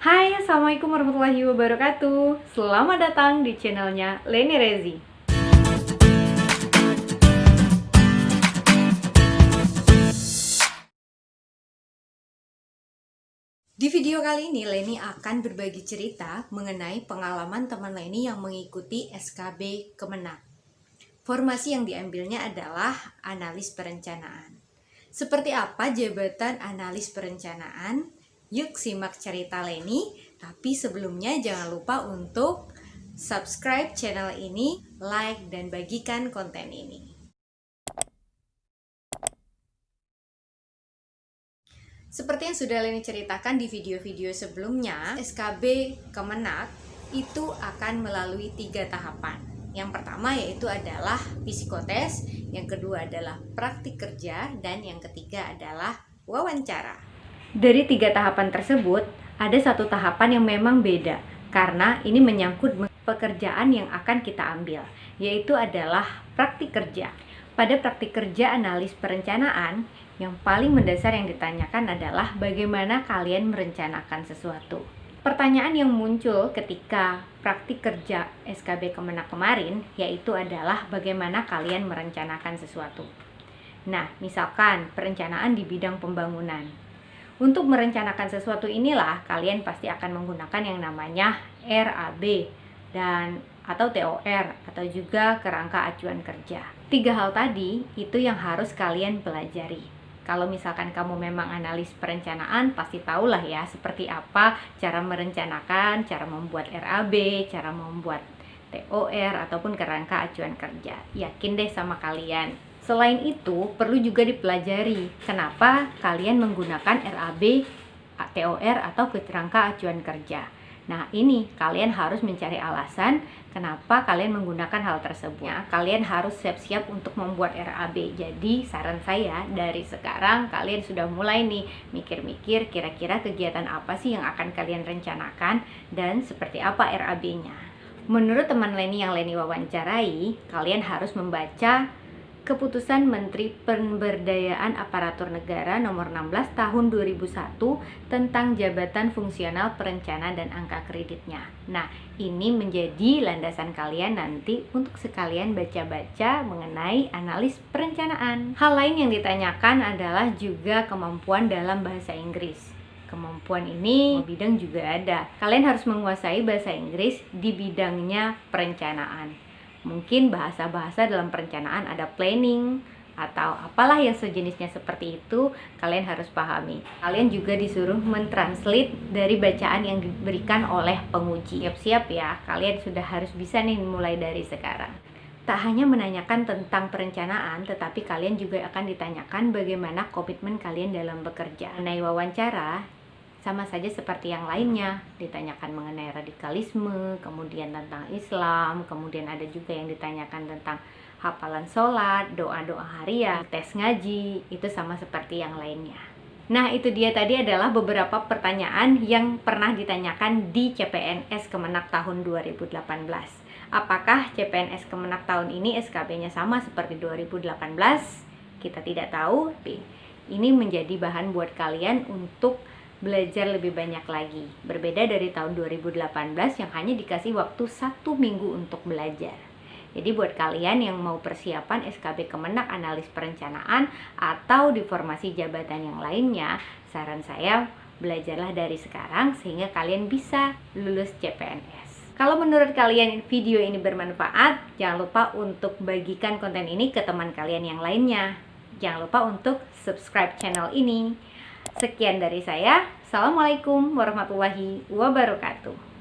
Hai, Assalamualaikum warahmatullahi wabarakatuh. Selamat datang di channelnya Leni Rezi. Di video kali ini, Leni akan berbagi cerita mengenai pengalaman teman Leni yang mengikuti SKB Kemenak. Formasi yang diambilnya adalah analis perencanaan. Seperti apa jabatan analis perencanaan? Yuk simak cerita Leni, tapi sebelumnya jangan lupa untuk subscribe channel ini, like, dan bagikan konten ini. Seperti yang sudah Leni ceritakan di video-video sebelumnya, SKB Kemenak itu akan melalui 3 tahapan. Yang pertama yaitu adalah psikotes, yang kedua adalah praktik kerja, dan yang ketiga adalah wawancara. Dari 3 tahapan tersebut, ada satu tahapan yang memang beda, karena ini menyangkut pekerjaan yang akan kita ambil, yaitu adalah praktik kerja. Pada praktik kerja analis perencanaan, yang paling mendasar yang ditanyakan adalah bagaimana kalian merencanakan sesuatu. Pertanyaan yang muncul ketika praktik kerja SKB Kemenak kemarin yaitu adalah bagaimana kalian merencanakan sesuatu. Nah, misalkan perencanaan di bidang pembangunan. Untuk merencanakan sesuatu inilah kalian pasti akan menggunakan yang namanya RAB dan atau TOR atau juga kerangka acuan kerja. 3 hal tadi itu yang harus kalian pelajari. Kalau misalkan kamu memang analis perencanaan, pasti tahulah ya seperti apa cara merencanakan, cara membuat RAB, cara membuat TOR ataupun kerangka acuan kerja. Yakin deh sama kalian. Selain itu, perlu juga dipelajari kenapa kalian menggunakan RAB, TOR atau kerangka acuan kerja. Nah, ini kalian harus mencari alasan kenapa kalian menggunakan hal tersebut. Kalian harus siap-siap untuk membuat RAB. Jadi, saran saya dari sekarang kalian sudah mulai nih mikir-mikir kira-kira kegiatan apa sih yang akan kalian rencanakan dan seperti apa RAB-nya. Menurut teman Leni yang Leni wawancarai, kalian harus membaca Keputusan Menteri Pemberdayaan Aparatur Negara Nomor 16 Tahun 2001 tentang Jabatan Fungsional Perencanaan dan Angka Kreditnya. Nah, ini menjadi landasan kalian nanti untuk sekalian baca-baca mengenai analis perencanaan. Hal lain yang ditanyakan adalah juga kemampuan dalam bahasa Inggris. Kemampuan ini bidang juga ada. Kalian harus menguasai bahasa Inggris di bidangnya perencanaan. Mungkin bahasa-bahasa dalam perencanaan ada planning atau apalah yang sejenisnya seperti itu, kalian harus pahami. Kalian juga disuruh mentranslate dari bacaan yang diberikan oleh penguji. Siap-siap ya, kalian sudah harus bisa nih mulai dari sekarang. Tak hanya menanyakan tentang perencanaan, tetapi kalian juga akan ditanyakan bagaimana komitmen kalian dalam bekerja. Mengenai wawancara, sama saja seperti yang lainnya, ditanyakan mengenai radikalisme, kemudian tentang Islam, kemudian ada juga yang ditanyakan tentang hafalan sholat, doa-doa harian, tes ngaji, itu sama seperti yang lainnya. Nah, itu dia tadi adalah beberapa pertanyaan yang pernah ditanyakan di CPNS Kemenak tahun 2018. Apakah CPNS Kemenak tahun ini SKB-nya sama seperti 2018? Kita tidak tahu, tapi ini menjadi bahan buat kalian untuk belajar lebih banyak lagi. Berbeda dari tahun 2018 yang hanya dikasih waktu 1 minggu untuk belajar. Jadi buat kalian yang mau persiapan SKB Kemenak analis perencanaan atau di formasi jabatan yang lainnya, saran saya belajarlah dari sekarang sehingga kalian bisa lulus CPNS. Kalau menurut kalian video ini bermanfaat, jangan lupa untuk bagikan konten ini ke teman kalian yang lainnya. Jangan lupa untuk subscribe channel ini. Sekian dari saya. Assalamualaikum warahmatullahi wabarakatuh.